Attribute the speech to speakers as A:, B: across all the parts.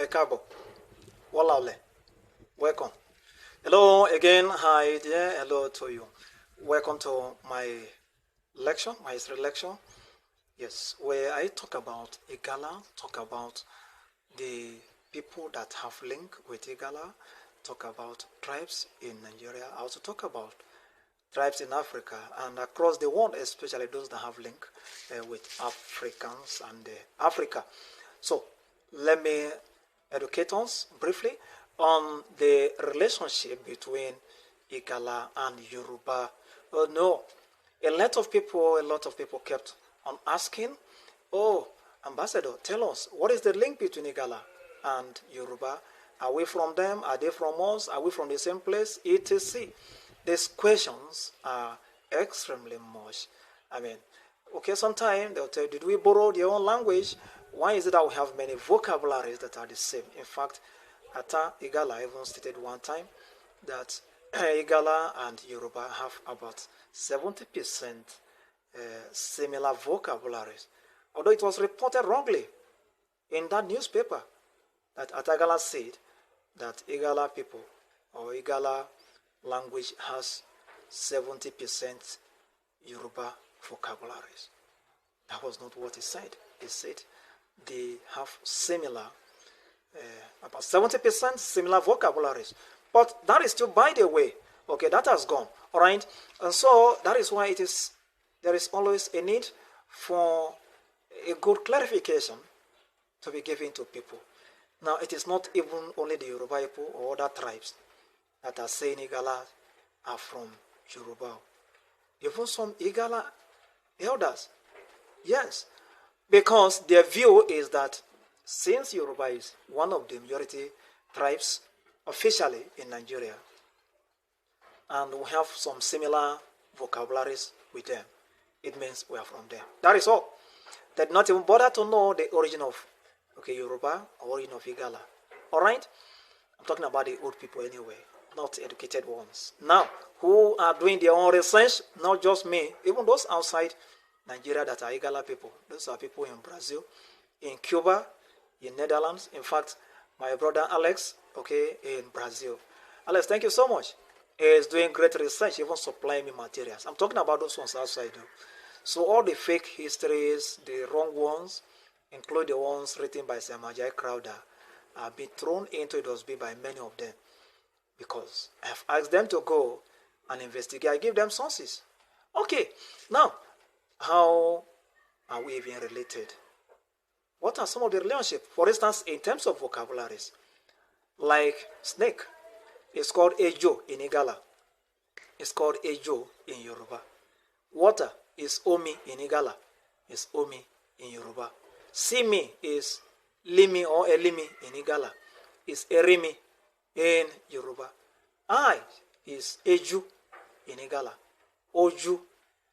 A: Ekabo, Walale, welcome. Hello again, hi dear, hello to you. Welcome to my lecture, my history lecture. Yes, where I talk about Igala, talk about the people that have link with Igala, talk about tribes in Nigeria. I also talk about tribes in Africa and across the world, especially those that have link with Africans and Africa. So let me educate us briefly on the relationship between Igala and Yoruba. Oh no, a lot of people kept on asking, oh, Ambassador, tell us, what is the link between Igala and Yoruba? Are we from them? Are they from us? Are we from the same place? etc. These questions are extremely much. Okay, sometimes they'll tell you, did we borrow their own language? Why is it that we have many vocabularies that are the same? In fact, Ata Igala even stated one time that Igala and Yoruba have about 70% similar vocabularies. Although it was reported wrongly in that newspaper that Atagala said that Igala people or Igala language has 70% Yoruba vocabularies. That was not what he said. He said they have similar, about 70% similar vocabularies. But that is still by the way. Okay, that has gone. All right. And so that is why there is always a need for a good clarification to be given to people. Now, it is not even only the Yoruba people or other tribes that are saying Igala are from Yoruba. Even some Igala elders. Yes, because their view is that since Yoruba is one of the majority tribes officially in Nigeria, and we have some similar vocabularies with them, it means we are from them. That is all. They did not even bother to know the origin of Yoruba or origin of Igala. All right? I'm talking about the old people anyway, not educated ones. Now, who are doing their own research, not just me, even those outside Nigeria that are Igala people. Those are people in Brazil, in Cuba, in Netherlands. In fact, my brother Alex, in Brazil. Alex, thank you so much. He is doing great research, even supplying me materials. I'm talking about those ones outside though. So all the fake histories, the wrong ones, including the ones written by Samajai Crowder, have been thrown into the dustbin by many of them. Because I have asked them to go and investigate. I give them sources. Okay, now, how are we even related? What are some of the relationships? For instance, in terms of vocabularies, like snake, it's called Ejo in Igala. It's called Ejo in Yoruba. Water is Omi in Igala. It's Omi in Yoruba. Simi is Limi or Elimi in Igala. It's Erimi in Yoruba. I is Eju in Igala. Oju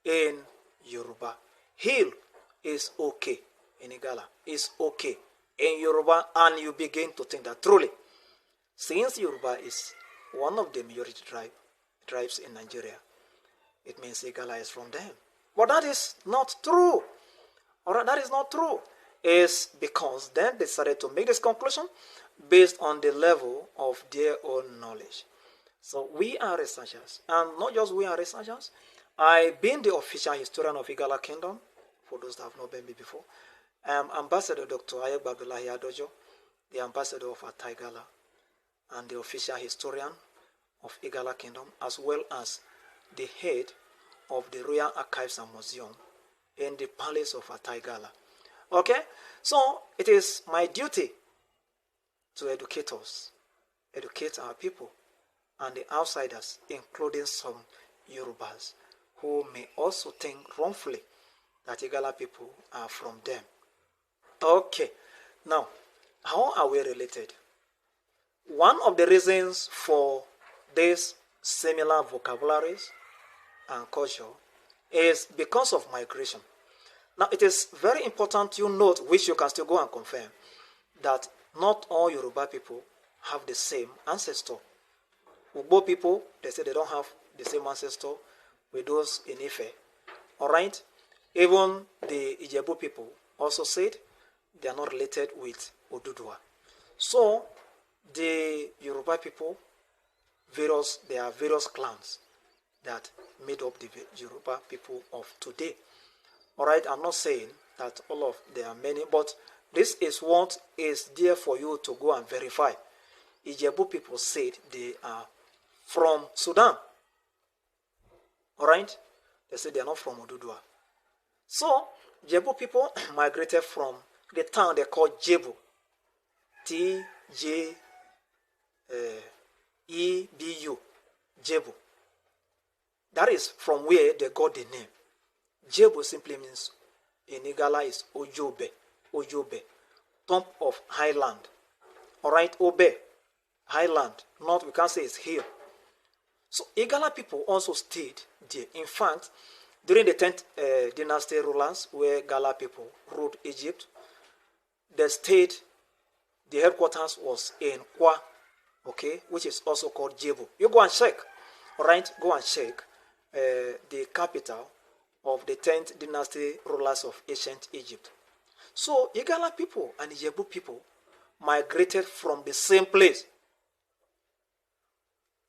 A: in Yoruba. Hill is okay in Igala. It's okay in Yoruba, and you begin to think that truly, since Yoruba is one of the majority tribes in Nigeria, it means Igala is from them. But that is not true. Alright, that is not true. It's because then they decided to make this conclusion based on the level of their own knowledge. So we are researchers, and not just we are researchers. I've been the official historian of Igala Kingdom, for those that have not been me before. I'm Ambassador Dr. Ayeb Abdullahi Adojo, the ambassador of Igala, and the official historian of Igala Kingdom, as well as the head of the Royal Archives and Museum in the Palace of Igala. Okay, so it is my duty to educate us, educate our people, and the outsiders, including some Yorubas, who may also think wrongfully that Igala people are from them. Okay, now, how are we related? One of the reasons for these similar vocabularies and culture is because of migration. Now, it is very important you note, which you can still go and confirm, that not all Yoruba people have the same ancestor. Ugbo people, they say they don't have the same ancestor with those in Ife. All right? Even the Ijebu people also said they are not related with Odudua. So the Yoruba people, there are various clans that made up the Yoruba people of today. All right, I'm not saying that all of there are many, but this is what is there for you to go and verify. Ijebu people said they are from Sudan. All right, they said they are not from Odudua. So Jebu people migrated from the town they call Jebu, T-J-E-B-U, Jebu. That is from where they got the name. Jebu simply means in Igala is Ojobe, Ojobe, top of highland. All right, Obe, highland. Not, we can't say it's hill. So Igala people also stayed there. In fact, during the 10th dynasty rulers, where Gala people ruled Egypt, they stayed, the headquarters was in Kwa, okay, which is also called Jebu. You go and check, all right, go and check the capital of the 10th dynasty rulers of ancient Egypt. So Igala people and Jebu people migrated from the same place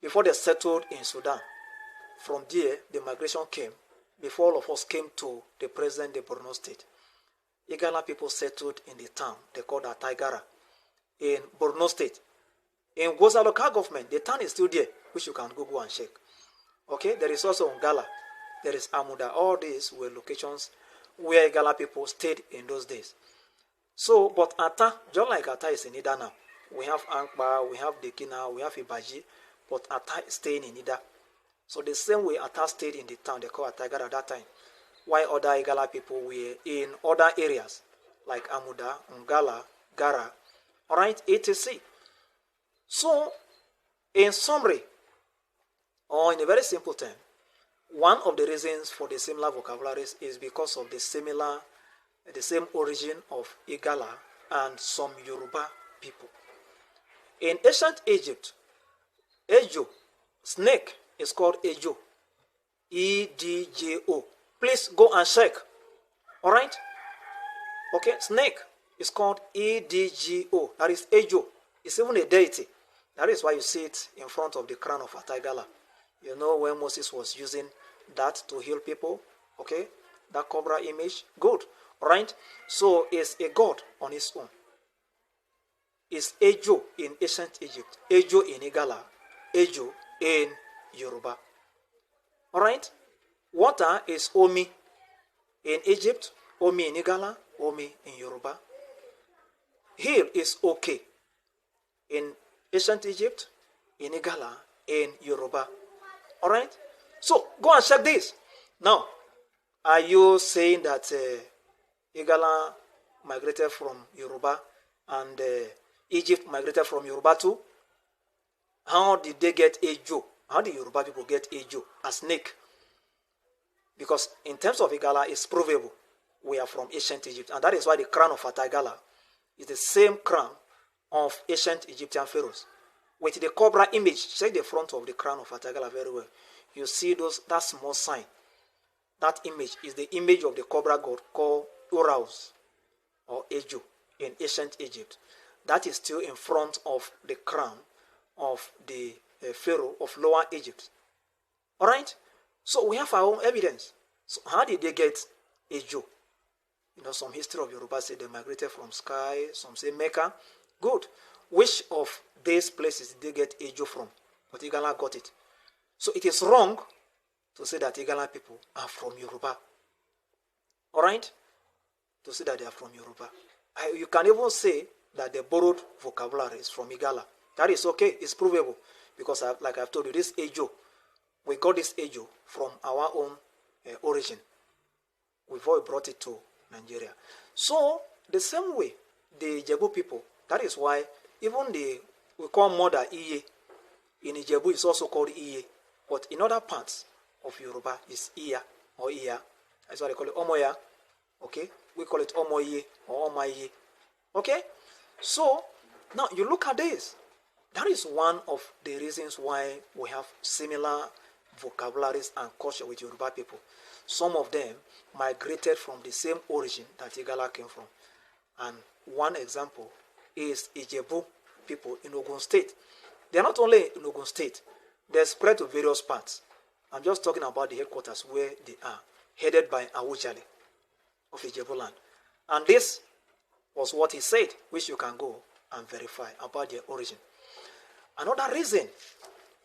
A: before they settled in Sudan. From there, the migration came before all of us came to the present day Borno state. Igala people settled in the town they called Ataigara in Borno state. In Goza local government, the town is still there, which you can go and check. Okay, there is also Ngala, there is Amuda. All these were locations where Igala people stayed in those days. So, but Ata, just like Ata is in Ida now, we have Ankba, we have Dekina, we have Ibaji, but Ata is staying in Ida. So the same way Ata stayed in the town they call Ataigara at that time, while other Igala people were in other areas like Amuda, Ngala, Gara, alright, etc. So, in summary, or in a very simple term, one of the reasons for the similar vocabularies is because of the same origin of Igala and some Yoruba people. In ancient Egypt, Ejo, snake, is called Ejo. E-D-J-O. Please go and check. Alright? Okay, snake is called E-D-G-O. That is Ejo. It's even a deity. That is why you see it in front of the crown of Ataigala. You know when Moses was using that to heal people? Okay? That cobra image? Good. Alright? So it's a god on its own. It's Ejo in ancient Egypt. Ejo in Igala. Ejo in Yoruba. Alright? Water is Omi in Egypt, Omi in Igala, Omi in Yoruba. Hill is Oke in ancient Egypt, in Igala, in Yoruba. Alright? So, go and check this. Now, are you saying that Igala migrated from Yoruba and Egypt migrated from Yoruba too? How did they get Ejo? How did Yoruba people get Ejo, a snake? Because in terms of Igala, it's provable we are from ancient Egypt. And that is why the crown of Ataigala is the same crown of ancient Egyptian pharaohs. With the cobra image, check the front of the crown of Ataigala very well. You see that small sign. That image is the image of the cobra god called Uraus or Ejo in ancient Egypt. That is still in front of the crown of the pharaoh of Lower Egypt. Alright? So we have our own evidence. So how did they get Ejo? You know, some history of Yoruba say they migrated from Sky, some say Mecca. Good. Which of these places did they get Ejo from? But Igala got it. So it is wrong to say that Igala people are from Yoruba. Alright? To say that they are from Yoruba. You can even say that they borrowed vocabularies from Igala. That is okay. It's provable. Because like I've told you, this Ejo, we got this Ejo from our own origin before we brought it to Nigeria. So, the same way, the Ijebu people, that is why even we call mother Iye. In Ijebu, it's also called Iye. But in other parts of Yoruba, it's Iya or Iya. That's why they call it Omoya. Okay? We call it Omoye or Omaye. Okay? So, now you look at this. That is one of the reasons why we have similar vocabularies and culture with Yoruba people. Some of them migrated from the same origin that Igala came from. And one example is Ijebu people in Ogun State. They are not only in Ogun State, they spread to various parts. I'm just talking about the headquarters where they are, headed by Awujale of Ijebuland. And this was what he said, which you can go and verify about their origin. Another reason,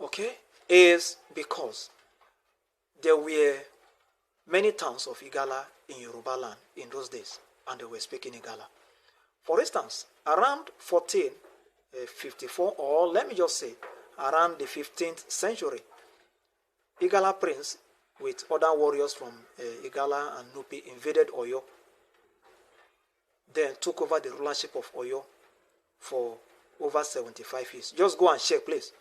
A: okay, is because there were many towns of Igala in Yoruba land in those days, and they were speaking Igala. For instance, around 1454, or let me just say, around the 15th century, Igala prince with other warriors from Igala and Nupi invaded Oyo, then took over the rulership of Oyo for over 75 years. Just go and check, please.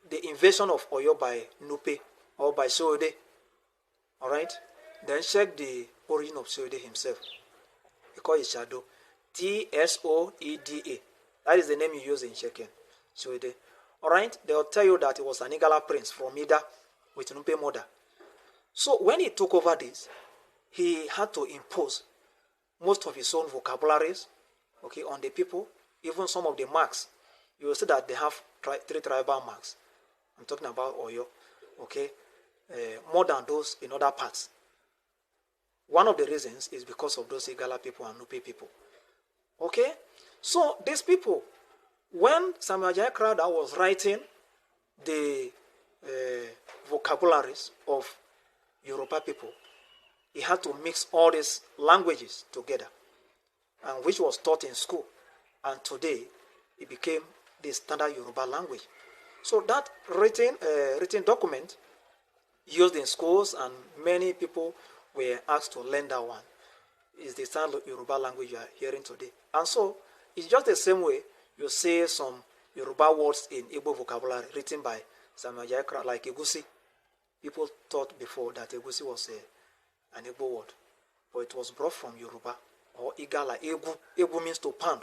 A: The invasion of Oyo by Nupe or by Soede. Alright? Then check the origin of Soede himself. He called it Shadow. T-S-O-E-D-A. That is the name you use in checking. Soede. Alright? They'll tell you that he was an Igala prince from Ida with Nupe mother. So when he took over this, he had to impose most of his own vocabularies, okay, on the people. Even some of the marks, you will see that they have three tribal marks. I'm talking about Oyo, okay, more than those in other parts. One of the reasons is because of those Igala people and Nupe people. Okay, so these people, when Samuel Jai Crowther was writing the vocabularies of Yoruba people, he had to mix all these languages together, and which was taught in school. And today, it became the standard Yoruba language. So that written document used in schools, and many people were asked to learn that one, is the standard Yoruba language you are hearing today. And so, it's just the same way you say some Yoruba words in Igbo vocabulary written by Samuel Jai Crowther, like Egusi. People thought before that Egusi was an Igbo word, but it was brought from Yoruba or Igala. Egu means to pound.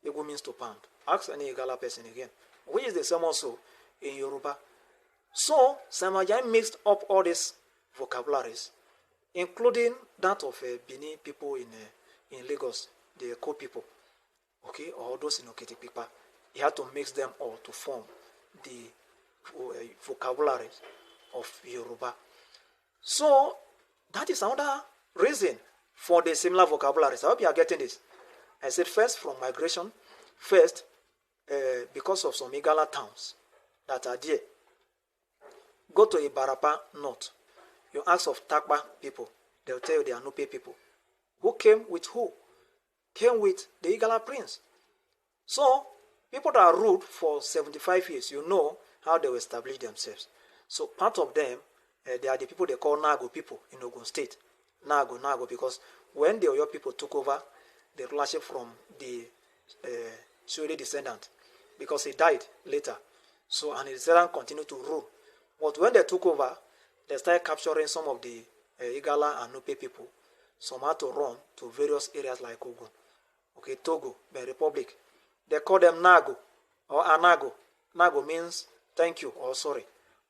A: Egu means to pound. Ask any Igala person again, which is the same also in Yoruba. So Samuel Jai mixed up all these vocabularies, including that of Benin people in Lagos, the Eko people, okay, or those in Okitipipa. He had to mix them all to form the vocabularies of Yoruba. So that is another reason for the similar vocabularies. I hope you are getting this. I said first from migration, first because of some Igala towns that are there. Go to Ibarapa North. You ask of Takba people, they'll tell you they are Nupe people. Who came with who? Came with the Igala prince. So, people that are ruled for 75 years, you know how they will establish themselves. So, part of them, they are the people they call Nago people in Ogun State. Nago, because when the Oyo people took over the rulership from the Suede descendant, because he died later. So, and his descendant continued to rule. But when they took over, they started capturing some of the Igala and Nupe people. Some had to run to various areas like Ogun, okay, Togo, Benin Republic. They call them Nago or Anago. Nago means thank you or sorry,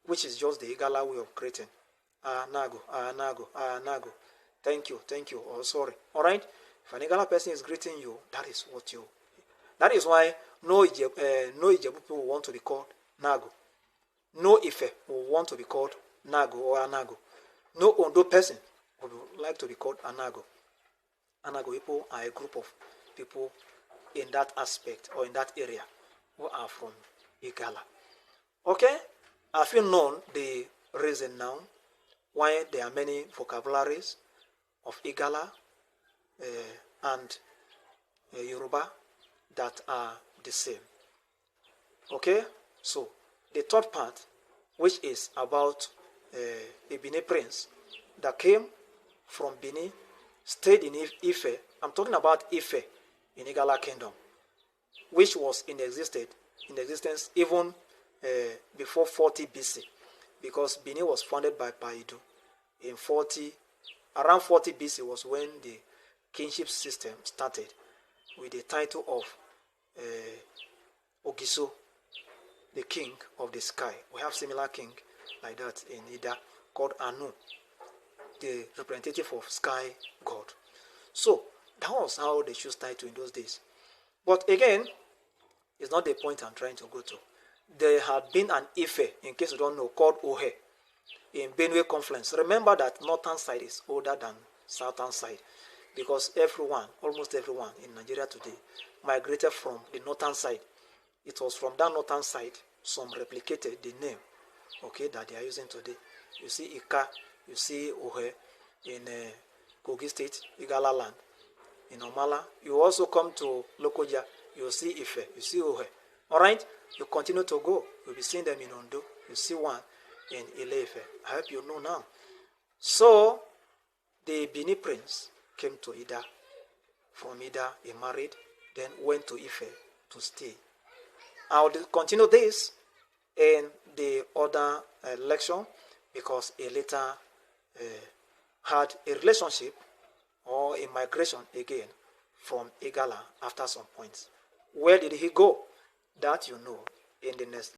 A: which is just the Igala way of greeting. Nago. Thank you or sorry. All right. If an Igala person is greeting you, that is what you. That is why no Ijebu people will want to be called Nago. No Ife will want to be called Nago or Anago. No Ondo person would like to be called Anago. Anago people are a group of people in that aspect or in that area who are from Igala. Okay? Have you known the reason now why there are many vocabularies of Igala and Yoruba that are the same? Okay? So, the third part, which is about a Benin prince that came from Benin, stayed in Ife. I'm talking about Ife in Igala Kingdom, which was in existence even before 40 BC, because Benin was founded by Baidu in around 40 BC was when the kingship system started with the title of Ogiso, the king of the sky. We have similar king like that in Ida called Anu, the representative of sky god. So that was how they chose title in those days. But again, It's not the point I'm trying to go to. There had been an Ife, in case you don't know, called Ohe, in Benue Confluence. Remember that northern side is older than southern side, because almost everyone in Nigeria today migrated from the northern side. It was from that northern side some replicated the name, okay, that they are using today. You see Ika, you see Ohe in Kogi State, Igala land. In Omala, you also come to Lokoja, you see Ife, you see Ohe. All right, you continue to go. You'll be seeing them in Ondo. You see one in Ile-Ife. I hope you know now. So, the Bini prince came to Ida. From Ida, he married, then went to Ife to stay. I'll continue this in the other lecture, because he later had a relationship or a migration again from Egala after some points. Where did he go? That you know in the next